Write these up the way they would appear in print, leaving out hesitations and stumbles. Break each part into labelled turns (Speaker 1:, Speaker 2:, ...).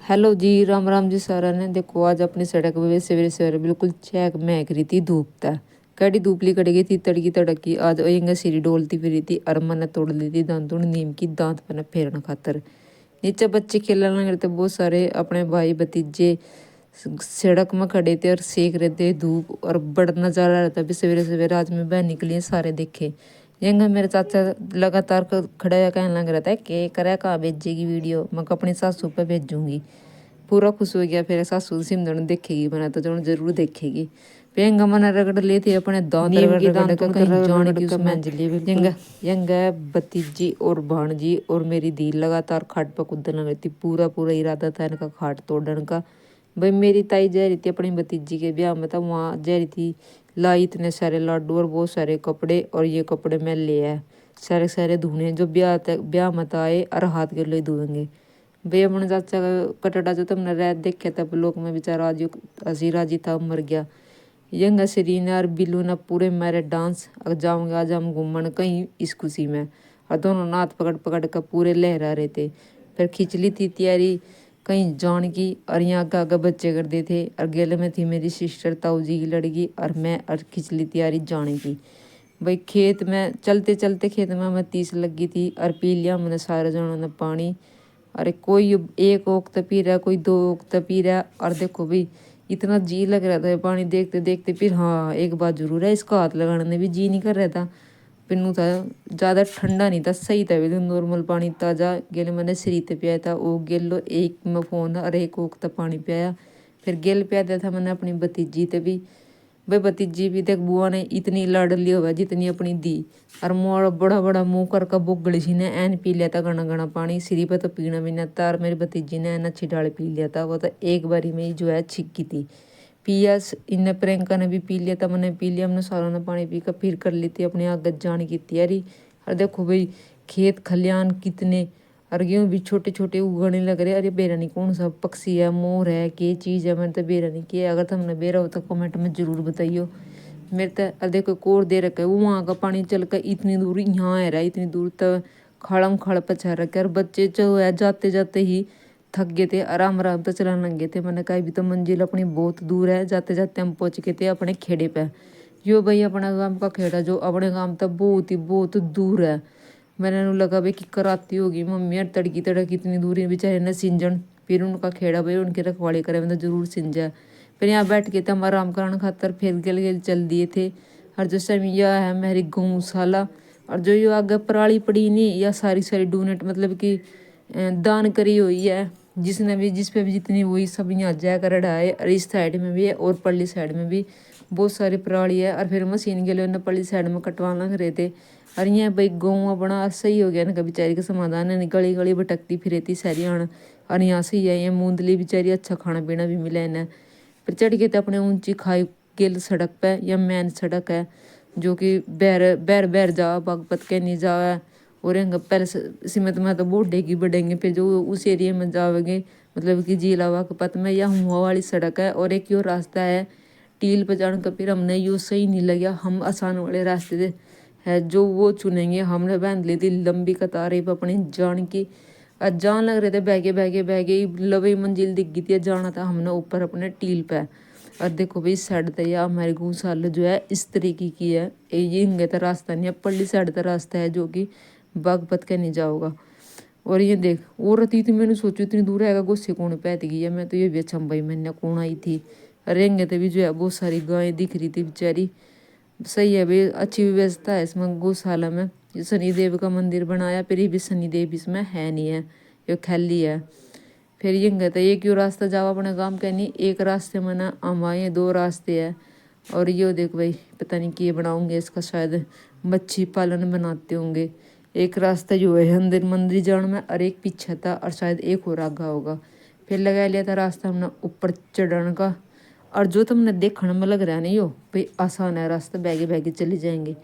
Speaker 1: Hello जी, राम राम जी सारा ने। देखो आज अपनी सड़क पे सवेरे सवेरे बिल्कुल चैक महक रही थी धूप था। कड़ी धूपली कड़ी गई थी तड़की तड़की। आज ओएंगा सिरी डोलती फिरी थी और मन तोड़ ली थी दांतुड़ नीम की दांत पन फेरन खातर। नीचे बच्चे खेलने लग रहे थे बहुत सारे, अपने भाई भतीजे सड़क में खड़े थे और सेक रहे थे धूप। और बड़ नजारा रहता भी सवेरे सवेरे आज में बहन निकली सारे देखे। यंगा मेरे चाचा लगातार खड़ा है कहने लग रहा था कि करे कहाँ भेजेगी वीडियो, मैं अपनी सासू पे भेजूंगी। पूरा खुश हो गया। फिर सासू सिमरन देखेगी बना तो जरूर देखेगी। पेंगा मना रगड़ लेते अपने दांत रगड़ रगड़ का कहीं जाने की उसमें यंगा यंगा भतीजी और भाणजी और मेरी दी लगातार खाट पर कूदने लगी थी। पूरा पूरा इरादा था इनका खाट तोड़ने का। भाई मेरी ताई जा रही थी अपनी भतीजी के ब्याह में, था वहाँ जा रही थी। लाई इतने सारे लाडू और बहुत सारे कपड़े, और ये कपड़े मैं ले आया सारे सारे धोने जो ब्याह मत आए और हाथ के लिए धोएंगे। भाई अपने चाचा का कटड़ा जो तुमने रात देखे तब लोग में बेचारा आज हसी राजी था मर गया। यंग शरीन और बिल्लू ने पूरे मेरे डांस अब जाऊंगे आज हम घूमन कहीं इस खुशी में। और दोनों नाथ पकड़ पकड़ कर पूरे लहरा रहे थे। फिर खिंचली थी तैयारी कहीं जान की, और यहाँ आगे आगे बच्चे कर दे थे। और गेले में थी मेरी सिस्टर ताऊ जी की लड़की और मैं, और खिंचली तैयारी जाने की। भाई खेत में चलते चलते खेत में मैं 30 लगी थी और पी लिया मैंने सारे जनों ने पानी। अरे कोई एक ओक्त पी रहा, कोई दो ओक्त पी रहा। और देखो भाई इतना जी लग रहा था पानी देखते देखते। फिर हाँ एक बात जरूर है, इसको हाथ लगाने में भी जी नहीं कर रहा था। पिन्नू था ज़्यादा ठंडा नहीं था, सही था एकदम नॉर्मल पानी ताज़ा। गेल मैंने सरीते पिया था वो गेलो एक में फ़ोन और एक ओक्त पानी पिया। फिर गेल पिया दिया था मैंने अपनी भतीजी ते भी। भाई भतीजी भी देख बुआ ने इतनी लाडली हुआ जितनी अपनी दी। और मोड़ बड़ा बड़ा मुंह कर बुगड़ी सी ने एन पी लिया था घना घना पानी। सिरी पे तो पीना भी ना था। और मेरी भतीजी ने एन अच्छी डाल पी लिया था। वो तो एक बारी में ही जो है छिक्की थी पिया। इन प्रियंका ने भी पी लिया था, मैंने पी लिया। हमने सारों ने पानी पी कर फिर कर ली थी अपनी आगे जाने की तैयारी। और देखो भाई खेत खलियान कितने, और गेहूँ भी छोटे छोटे उगने लग रहे। अरे बेरा नहीं कौन सा पक्षी है, मोर है, क्या चीज़ है, मैंने तो बेरा नहीं किया। अगर तुमने बेरा हो तो कमेंट में जरूर बताइयो। मेरे तो अरे देखो कोर दे रखे वहाँ का पानी चल कर इतनी दूर यहाँ है रहा, इतनी दूर तक खड़म खड़ पछा रखे। और बच्चे जो है जाते जाते ही थक गए थे, आराम आराम तो चलाने लग गए थे। मैंने कहा भी तो मंजिल अपनी बहुत दूर है, जाते जाते हम पहुँच गए थे अपने खेड़े पे। यो भाई अपना गांव का खेड़ा जो अपने गांव तक बहुत ही बहुत दूर है। मैंने लगा भाई कि कराती होगी मम्मी यार तड़की तड़क इतनी दूरी बेचारे ने सिंजन। फिर उनका खेड़ा भाई उनकी रखवाली करे मतलब जरूर सिंजा। फिर यहाँ बैठ के तो हम आराम कराने खातर फिर गेल चल दिए थे। और जो समिया है मेरी गौशाला, और जो ये आगे पराली पड़ी नहीं या सारी सारी डोनेट मतलब कि दान करी हुई है जिसने भी जिस पे भी जितनी हुई सब यहाँ जाकर रडाए। और इस साइड में भी है और पल्ली साइड में भी बहुत सारी पराली है। और फिर मशीन के लिए उन्हें पल्ली साइड में कटवाना लग रहे थे। और यहाँ भाई गाँव बड़ा सही हो गया ना, बेचारी का समाधान है। गली गली भटकती फिरती सारी आन। और यहाँ से ये मूंदली बेचारी अच्छा खाना पीना भी मिला इन्हें। फिर चढ़ के तो अपने ऊंची खाई गेल सड़क पे, या मेन सड़क है जो कि बैर बैर बैर जाओ बागपत के नहीं जाओ। और पहले सीमत में तो बढ़ेगी बढ़ेंगे, फिर जो उस एरिया में जाओगे मतलब कि जिला बागपत में या हुआ वाली सड़क है। और एक यो रास्ता है टील पर जाने का। फिर हमने यो सही नहीं लगा, हम आसान वाले रास्ते से है जो वो चुनेंगे। हमने बांध ली थी लंबी कतारें पर अपनी जान की। जान लग रहे थे बहगे लबी मंजिल दिख गई थी, जाना था हमने ऊपर अपने टील पे। और देखो भाई साइड तो या हमारी गौशाला जो है इस तरीके की है। ये इंगे तो रास्ता नहीं है, पल्ली साइड का रास्ता है जो कि बागपत के नहीं जाओगा। और ये देख और रही थी मैंने सोचू इतनी दूर आएगा गुस्से कौन पैत गई है। मैं तो ये भी अच्छा भाई मैंने कौन आई थी। रेंगे तो भी जो है बहुत सारी गायें दिख रही थी बेचारी। सही है भाई अच्छी व्यवस्था है इसमें गौशाला में। ये शनिदेव का मंदिर बनाया, फिर ये भी शनिदेव इसमें है नहीं है, ये खाली है। फिर ये कहते एक यो रास्ता जाओ अपने गांव के नहीं, एक रास्ते में ना हम आए, दो रास्ते है। और यो देख भाई पता नहीं किए बनाऊंगे इसका, शायद मच्छी पालन बनाते होंगे। एक रास्ता जो है अंदर मंदिर जाने में और एक पीछे था, और शायद एक और आगा होगा। फिर लगा लिया था रास्ता हमने ऊपर चढ़ने का। और जो तुमने देखने में लग रहा है नहीं यो भाई आसान है रास्ता, बैगे बैगे चले जाएंगे।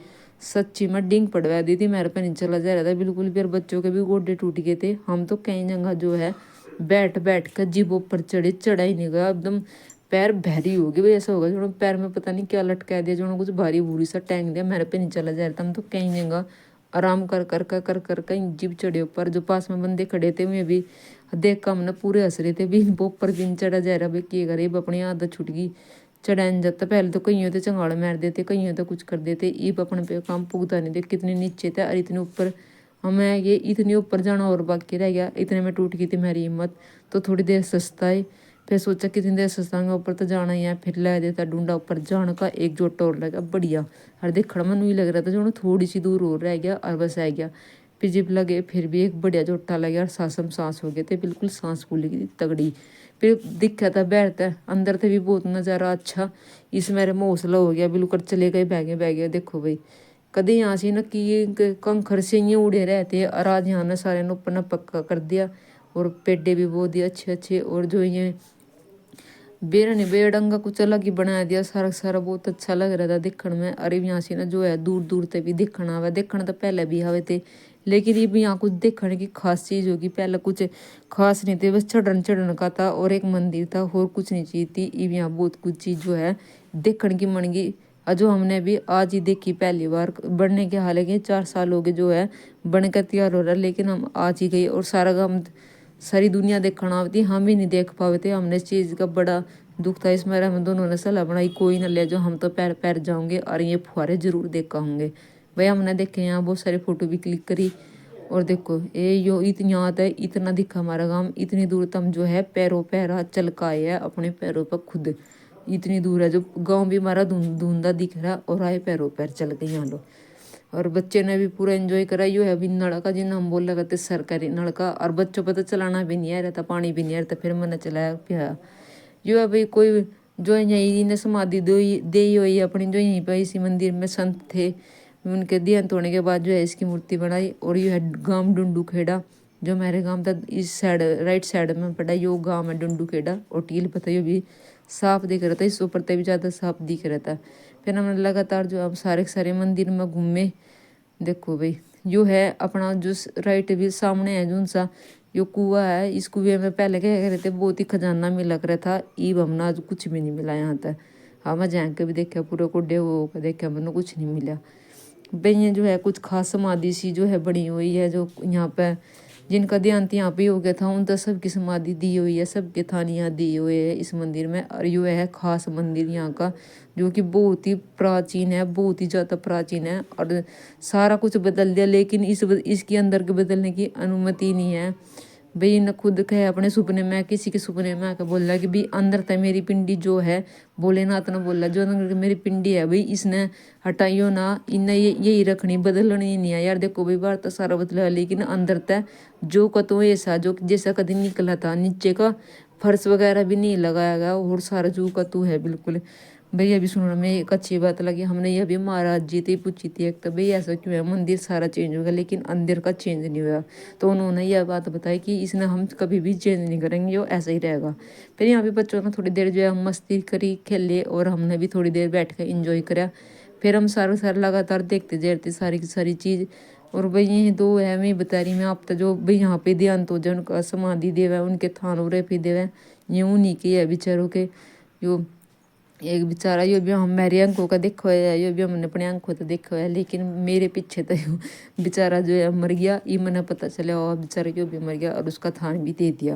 Speaker 1: सच्ची में डिंग पड़वा दी थी मेरे पे, नहीं चला जा रहा था बिल्कुल। फिर बच्चों के भी गोडे टूट गए थे। हम तो कई जगह जो है बैठ बैठ कर जीबों पर चढ़े, चढ़ा ही नहीं गया एकदम। पैर भारी हो गए भाई, ऐसा होगा जो पैर में पता नहीं क्या लटका दिया, जो कुछ भारी भूरी सा टैंक दिया मेरे पे, नहीं चला जा रहा था। हम तो कई जगह आराम कर कर कर कर कर कहीं जीप चढ़े ऊपर। जो पास में बंदे खड़े थे वे भी देख कर हमने पूरे हंस रहे थे भी इनको ऊपर दिन चढ़ा जा रहा भाई क्या करे अपनी आदत छूट गई। चढ़ाने जाता पहले तो कईयों तो चंगाड़ मार देते कईयों तो कुछ कर देते ईब अपने पे काम पुगता नहीं थे कितने नीचे थे और इतने ऊपर हमें ये इतने ऊपर जाना और बाकी रह गया इतने में टूट गई थी मेरी हिम्मत। तो थोड़ी देर सस्ता है फिर सोचा कितनी देर सस्तांगा ऊपर तो जाना ही है फिर ला देता ढूंढा ऊपर जाने का एक जोट और लगा बढ़िया। और देखने में नहीं लग रहा था जो थोड़ी सी दूर और रह गया और बस आ गया। फिर जिप लगे फिर भी एक बढ़िया जोटा लग गया और सासम सांस हो गए थे बिल्कुल सांस फूली गई तगड़ी। फिर दिखा था बैठता अंदर थे भी बहुत नज़ारा अच्छा। इस मेरे में हौसला हो गया बिल्कुल चले गए बह गए देखो भाई कदे यहाँ से न कि कंखर से ये उड़े रहते और आज यहाँ ने सारे ने ऊपर न पक्का कर दिया। और पेडे भी बहुत ही अच्छे अच्छे और जो ये बेरन बेडंगा कुछ अलग ही बना दिया सारा सारा बहुत अच्छा लग रहा था देखने में। अरे यहाँ से ना जो है दूर दूर तक भी देखना आवा देखना तो पहले भी आवे थे लेकिन ये भी यहाँ कुछ देखने की खास चीज़ होगी पहले कुछ खास नहीं थे बस चढ़न चढ़न का था और एक मंदिर था और कुछ नहीं चीज थी। ये यहाँ बहुत कुछ चीज़ जो है देखने की मन गई जो हमने भी आज ही देखी पहली बार बनने के हालांकि 4 साल हो गए जो है बनकर तैयार हो रहा है लेकिन हम आज ही गए और सारा काम सारी दुनिया देखना आती हम ही नहीं देख पाए थे। हमने इस चीज़ का बड़ा दुख था इसमें हम दोनों ने सलाह बनाई कोई ना ले जाओ हम तो पैर पैर जाओगे और ये फुहारे जरूर देखा होंगे भाई। हमने देखे यहाँ बहुत सारी फोटो भी क्लिक करी और देखो ये यो इतनी याद है इतना दिखा हमारा गाँव इतनी दूर तम जो है पैरों पैरा चल का आए है अपने पैरों पर खुद इतनी दूर है जो गाँव भी हमारा धुंधा दिख रहा और आए पैरों पैर चल गए यहाँ लोग। और बच्चे ने भी पूरा एंजॉय करा यो है अभी नलका जिन्हें हम बोल करते सरकारी नलका और बच्चों पर तो चलाना भी नहीं आ रहा था पानी भी नहीं आ रहा था फिर मैंने चलाया पिया। यो है भाई कोई जो यहीं ने समाधि दे हुई अपनी जो यहीं पर इसी मंदिर में संत थे उनके देहांत होने के बाद जो है इसकी मूर्ति बनाई। और ये है गांव डुंडू खेड़ा जो मेरे गांव तक इस साइड राइट साइड में पड़ा यो गांव है डुंडू खेड़ा और टील पता यो भी साफ दिख रहा था इस ऊपर तक भी ज़्यादा साफ दिख रहा था। फिर हमने लगातार जो हम सारे मंदिर में घूमे देखो भाई यो है अपना जो राइट भी सामने है जो सा यो कुआ है इस कुएं में पहले क्या कह रहे थे बहुत ही खजाना मिला कर था ईब हमने आज कुछ भी नहीं मिला यहाँ तक। हाँ मैं जहाँ के भी देखा पूरे कोडे हो देखा मैंने कुछ नहीं मिला भाई। ये जो है कुछ खास समाधि सी जो है बनी हुई है जो यहाँ पे जिनका देहांत यहाँ पे हो गया था उन तो सबकी समाधि दी हुई है सबके थानियाँ दी हुई है इस मंदिर में। और यो है खास मंदिर यहाँ का जो कि बहुत ही प्राचीन है बहुत ही ज़्यादा प्राचीन है और सारा कुछ बदल दिया लेकिन इसके अंदर के बदलने की अनुमति नहीं है भाई। न खुद कहे अपने सपने में किसी के सपने में आकर बोल रहा कि भाई अंदर था मेरी पिंडी जो है भोलेनाथ ने बोला जो अंदर मेरी पिंडी है भाई इसने हटाइयो ना इन्हें यही रखनी बदलनी नहीं है यार। देखो भाई बाहर तो सारा बदला लेकिन अंदर तय जो कतो ऐसा जो जैसा कभी निकला था नीचे का फर्श वगैरह भी नहीं लगाया गया और सारा जो कतू है बिल्कुल। भाई अभी सुनने में एक अच्छी बात लगी हमने ये भी महाराज जी थी पूछी थी एक तो भाई ऐसा क्यों है मंदिर सारा चेंज हो गया लेकिन अंदर का चेंज नहीं हुआ। तो उन्होंने यह बात बताई कि इसने हम कभी भी चेंज नहीं करेंगे वो ऐसा ही रहेगा। फिर यहाँ पे बच्चों ने थोड़ी देर जो है मस्ती करी खेले और हमने भी थोड़ी देर बैठ कर इंजॉय करा। फिर हम सारा लगातार देखते जाते सारी की सारी चीज़। और भाई ये दो है मैं बता रही मैं आप तो जो भाई यहाँ पे ध्यान तो जो उनका समाधि देवा उनके थान उरे पे देवा ये उन्हीं के है बेचारों के जो एक बेचारा यो भी हम मेरी आंखों का देखो है यो भी हमने अपनी आंखों तो देखो है लेकिन मेरे पीछे तो बेचारा जो है मर गया ये मैंने पता चला और बेचारा यो भी मर गया और उसका थान भी दे दिया।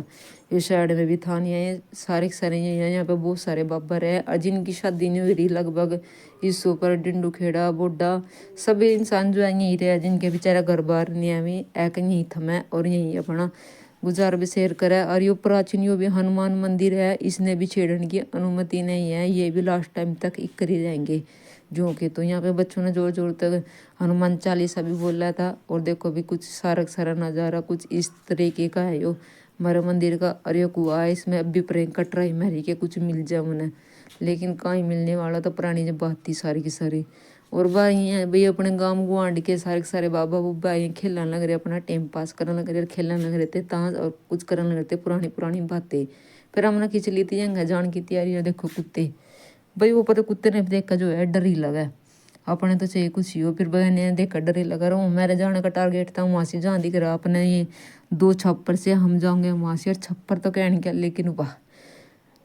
Speaker 1: ये साइड में भी थान है सारे सारे यहाँ पे बहुत सारे बाबर है और जिनकी शादी नहीं हो रही लगभग इस ऊपर डिंडू खेड़ा बोडा सभी इंसान जो है यहीं रहे जिनके बेचारा घर बार नहीं है एक यहीं थमे और यहीं अपना गुजार बसेर करे। और यो प्राचीन यो भी हनुमान मंदिर है इसने भी छेड़ने की अनुमति नहीं है ये भी लास्ट टाइम तक इक्कर ही रहेंगे जो कि। तो यहाँ पे बच्चों ने जोर जोर तक हनुमान चालीसा भी बोला था। और देखो भी कुछ सारा नज़ारा कुछ इस तरीके का है यो हमारे मंदिर का। और यो कुआ है इसमें अभी प्रेम कट रही मेरी के कुछ मिल जाए उन्हें लेकिन कहीं मिलने वाला तो पुरानी जब बात थी सारी की सारी। और भाई हैं भाई अपने गांव गुआंढ के सारे बाबा बुब्बा ये खेलने लग रहे अपना टाइम पास करने लग रहे खेलने लग रहे थे ताज और कुछ करने लग रहे थे पुरानी बातें। फिर हमने खींच ली थी जंगा जान की तैयारी है देखो कुत्ते भाई वो पता कुत्ते ने देखा जो है डर ही लगा अपने तो चाहिए कुछ ही हो। फिर बहन ने देखा डर ही लगा रहा हूँ मेरे जाने का टारगेट था वहाँ से जहाँ दिख रहा अपने ये 2 छप्पर से हम जाएंगे वहाँ से और छप्पर तो कहने क्या लेकिन वाह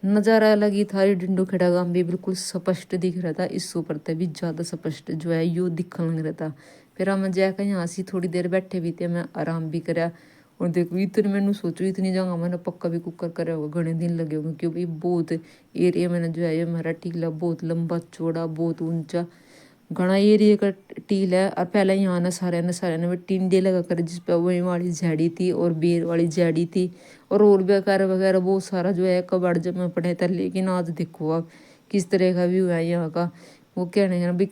Speaker 1: नज़ारा अलग ही था। डिंडो खेड़ा गांव भी बिल्कुल स्पष्ट दिख रहा था इस ऊपर तक भी ज़्यादा स्पष्ट जो है यो दिखने लग रहा था। फिर हम जाकर यहाँ से थोड़ी देर बैठे भी थे मैं आराम भी करा और देखो इतने मैंने सोचो इतनी जगह मैंने पक्का भी कुकर करे होगा, घने दिन लगे होंगे, क्योंकि बहुत एरिया मैंने जो है ये हमारा टीला बहुत लंबा चौड़ा बहुत ऊंचा घना एरिया का टील है। और पहले यहाँ न सारे ने टिंडे लगा कर जिस पे वही वाली झाड़ी थी और बेर वाली झाड़ी थी और भी वगैरह वगैरह बहुत सारा जो है कबाड़ जमा पड़े था। लेकिन आज देखो आप किस तरह का व्यू है यहाँ का, वो कहने हैं भी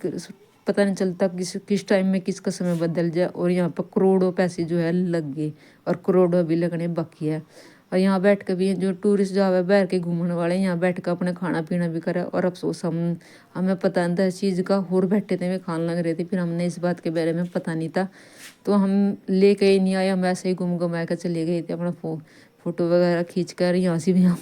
Speaker 1: पता नहीं चलता किस टाइम में किसका समय बदल जाए। और यहाँ पर करोड़ों पैसे जो है लग गए और करोड़ों अभी लगने बाकी है। और यहाँ बैठ कर भी जो टूरिस्ट जावे बैठ के घूमने वाले यहाँ बैठ कर अपने खाना पीना भी करे। और अफसोस हमें पता नहीं था इस चीज़ का, और बैठे थे, वे खाने लग रहे थे, फिर हमने इस बात के बारे में पता नहीं था तो हम लेके ही नहीं आए, हम ऐसे ही घूम घुमा कर चले गए थे अपना फोटो वगैरह खींच कर। यहाँ से भी हम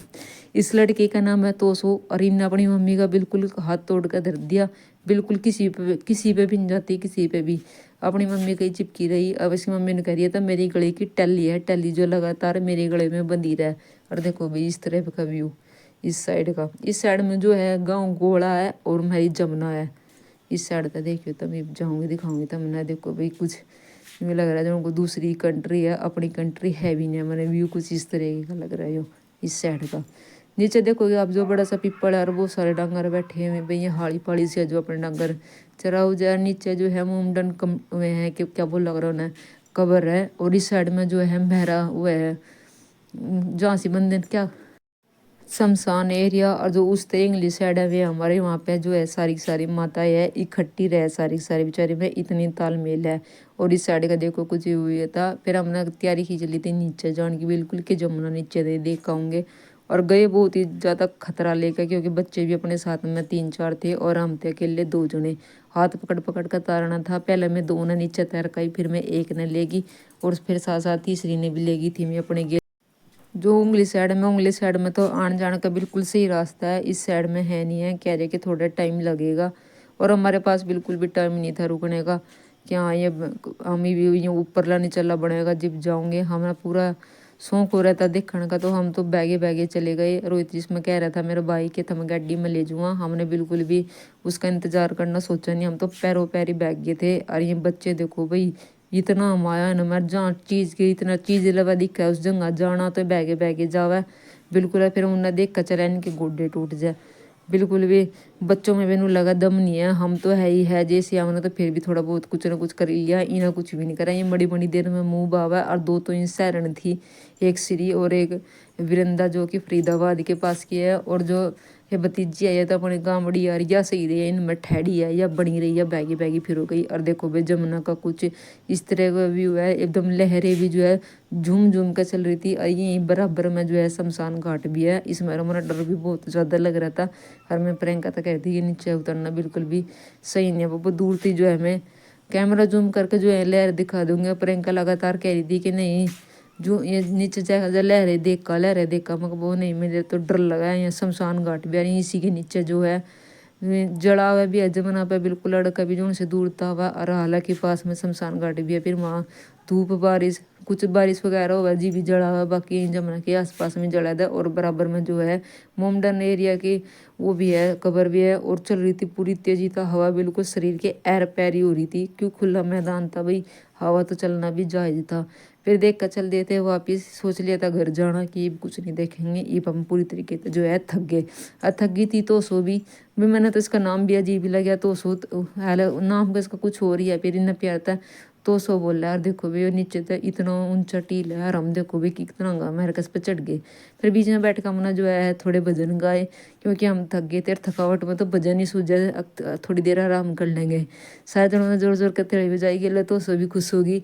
Speaker 1: इस लड़के का नाम है तोसो और इनने अपनी मम्मी का बिल्कुल हाथ तोड़ कर धर दिया, बिल्कुल किसी पे भी नहीं जाती, किसी पे भी अपनी मम्मी कहीं चिपकी रही। अब इसकी मम्मी ने कह रही है था मेरी गले की टल्ली है, टल्ली जो लगातार मेरे गले में बंधी रहा है। और देखो भाई इस तरह का व्यू इस साइड का, इस साइड में जो है गाँव गोड़ा है और हमारी जमुना है। इस साइड का देखियो तो मैं जाऊँगी दिखाऊंगी तुमने, देखो भाई कुछ मुझे लग रहा है जो उनको दूसरी कंट्री है, अपनी कंट्री है भी नहीं। मैंने व्यू कुछ इस तरह का लग रहा है इस साइड का। नीचे देखोगे आप जो बड़ा सा पीपल है और बहुत सारे डांगर बैठे हुए भाई, ये हाड़ी पाड़ी से जो अपने डांगर चराऊ जा। नीचे जो है मोमडन कम हुए हैं कि क्या बोल लग रहा उन्हें कबर है। और इस साइड में जो है बहरा हुआ है जहाँ सी बंदे क्या शमशान एरिया। और जो उस इंग्लिश साइड है वे हमारे वहाँ पे जो है सारी सारी माताएं है इकट्ठी रहे, सारी सारी बेचारी में इतनी तालमेल है। और इस साइड का देखो कुछ हुआ था, फिर हमने तैयारी खींच ली थी नीचे जाने की बिल्कुल कि जमुना नीचे दे देख आऊँगे। और गए बहुत ही ज़्यादा खतरा लेकर, क्योंकि बच्चे भी अपने साथ में 3-4 थे और हम थे अकेले 2 जने, हाथ पकड़ पकड़ कर तारना था। पहले मैं 2 ने नीचे तैर गई, फिर मैं 1 ने लेगी और फिर साथ साथ तीसरी ने भी लेगी थी मैं अपने जो उंगली साइड में तो आने जाने का बिल्कुल सही रास्ता है, इस साइड में है नहीं है, कह रहे कि थोड़ा टाइम लगेगा। और हमारे पास बिल्कुल भी टाइम नहीं था रुकने का कि हाँ ये हमें भी ये ऊपर लाने चलना पड़ेगा जब जाऊँगे। हमारा पूरा शौक हो रहा था देखने का, तो हम तो बैगे बैगे चले गए। रोहित जिसमें कह रहा था मेरा भाई कि तुम गाड़ी में ले जाऊँगा, हमने बिल्कुल भी उसका इंतज़ार करना सोचा नहीं, हम तो पैरों पैर ही बैग गए थे। और ये बच्चे देखो भाई इतना माया न मर जहाँ चीज़ की इतना चीज़ लगा दिखा है उस जगह जाना तो बैगे बैगे जावा बिल्कुल है। फिर उन्हें देख कर चला इनके गोडे टूट जाए, बिल्कुल भी बच्चों में भी नू लगा दम नहीं है। हम तो है ही है जैसे हमने तो फिर भी थोड़ा बहुत कुछ ना कुछ कर लिया, इन्हें कुछ भी नहीं करा। ये बड़ी बड़ी देर में मुँह बावा और 2 तो इन सैरण थी, एक श्री और एक वीरंदा जो कि फरीदाबाद के पास की है। और जो ये भतीजी है ये तो अपने गाँवड़ी यार या सही रही है इनमें ठहरी है या बनी रही है बैगी बैगी फिर हो गई। और देखो भाई जमुना का कुछ इस तरह का व्यू है, एकदम लहरें भी जो है झूम झूम कर चल रही थी। और यहीं बराबर में जो है शमशान घाट भी है, इसमें हमारा डर भी बहुत ज़्यादा लग रहा था। और मैं प्रियंका तो कहती कि नीचे उतरना बिल्कुल भी सही नहीं है, वो दूर थी जो है मैं कैमरा जूम करके जो है लहर दिखा दूंगा। प्रियंका लगातार कह रही थी कि नहीं जो ये नीचे जाएगा लहरें देखा मगर वो नहीं, मुझे तो डर लगा है। यहाँ शमशान घाट भी है, इसी के नीचे जो है जड़ा हुआ भी है जमुना पे बिल्कुल लड़का भी जो उनसे दूर था हुआ। और हालांकि पास में शमशान घाट भी है, फिर वहाँ धूप बारिश कुछ बारिश वगैरह हुआ जी भी जड़ा हुआ, बाकी जमुना के आसपास में जड़ा था। और बराबर में जो है मोमडन एरिया की वो भी है कबर भी है। और चल रही थी पूरी तेजी था हवा, बिल्कुल शरीर के एर पैरी हो रही थी, क्यों खुला मैदान था भाई, हवा तो चलना भी जायज था। फिर देख कर चल देते वापिस, सोच लिया था घर जाना कि कुछ नहीं देखेंगे, ईब हम पूरी तरीके से जो है थक गए। थक गई थी तो सो भी मैंने तो इसका नाम भी अजीब ही लगा तो सो नाम का इसका कुछ और ही है, फिर इन्हें प्यार था तो सो बोल रहा है। और देखो भाई नीचे तो इतना ऊंचा टील है और हम देखो भाई कितना मेरे कस पे चढ़ गए। फिर बीच में बैठ कर हमने जो है थोड़े भजन गाए, क्योंकि हम थक गए थे, थकावट में तो भजन ही सूझ जाए, थोड़ी देर आराम कर लेंगे। शायद उन्होंने जोर जोर कर तेड़ी बजाई गए तो सो भी खुश होगी।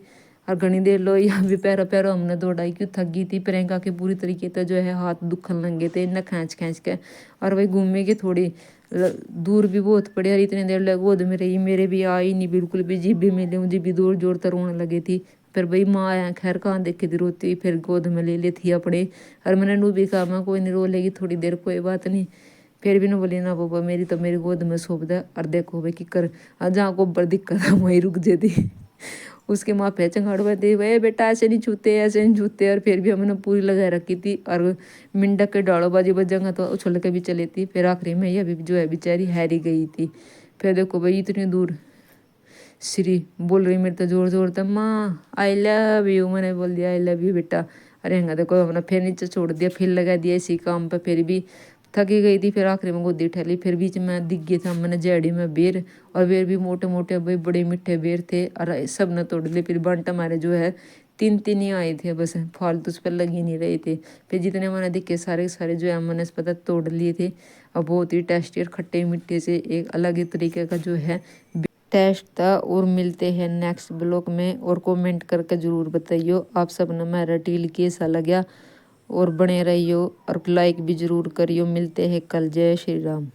Speaker 1: और घनी देर लो यहाँ भी पैरों पैरों हमने दौड़ाई, क्यों थक गई थी। प्रियंका के पूरी तरीके से जो है हाथ दुखन लगे थे इन्हें खींच खींच के। और वही घूमे के थोड़ी दूर भी बहुत पड़े और इतनी देर लग गोद में रही, मेरे भी आई नहीं बिल्कुल भी, जीभ भी मिले हूँ, जीभ भी जोर जोर तर रोने लगी थी। फिर भाई माँ आया खैर कहाँ देखे थी रोती, फिर गोद में ले ली थी अपने। और मैंने नू भी कहा माँ कोई नहीं रो लेगी थोड़ी देर कोई बात नहीं। फिर भी ना बोली ना पापा मेरी तो मेरी गोद में सौंप दे। और देखो भाई कि कर जहाँ को ऊपर दिक्कत है वहीं रुक जाती उसके माँ पे चंगाड़वा दे वे बेटा ऐसे नहीं छूते ऐसे नहीं छूते। और फिर भी हमने पूरी लगा रखी थी और मिंडक के डालो बाजी बजंगा तो उछल के भी चली थी। फिर आखिरी में ये भी जो है बेचारी हैरी गई थी। फिर देखो भाई इतनी दूर श्री बोल रही मेरे तो जोर जोर तक, माँ आई लव यू। मैंने बोल दिया आई लव यू बेटा। अरे हंगा देखो अपना फिर नीचे छोड़ दिया, फिर लगा दिया इसी काम पे, फिर भी थकी गई थी। फिर आखिरी में गोदी उठा ली। फिर बीच में दिख गया था मैंने जेडी में बेर, और बेर भी मोटे मोटे भाई बड़े मीठे बेर थे, और सब ने तोड़ लिए। फिर बंट हमारे जो है तीन तीन ही आए थे बस, फालतू उस पर लग ही नहीं रहे थे। फिर जितने मैंने दिखे सारे के सारे जो है मैंने पता तोड़ लिए थे। और बहुत ही टेस्टी और खट्टे मीठे से एक अलग ही तरीके का जो है टेस्ट था। और मिलते हैं नेक्स्ट ब्लॉग में, और कमेंट करके ज़रूर बताइयो आप सब ने मेरा डील कैसा लगा, और बने रहियो और लाइक भी ज़रूर करियो। मिलते हैं कल। जय श्री राम।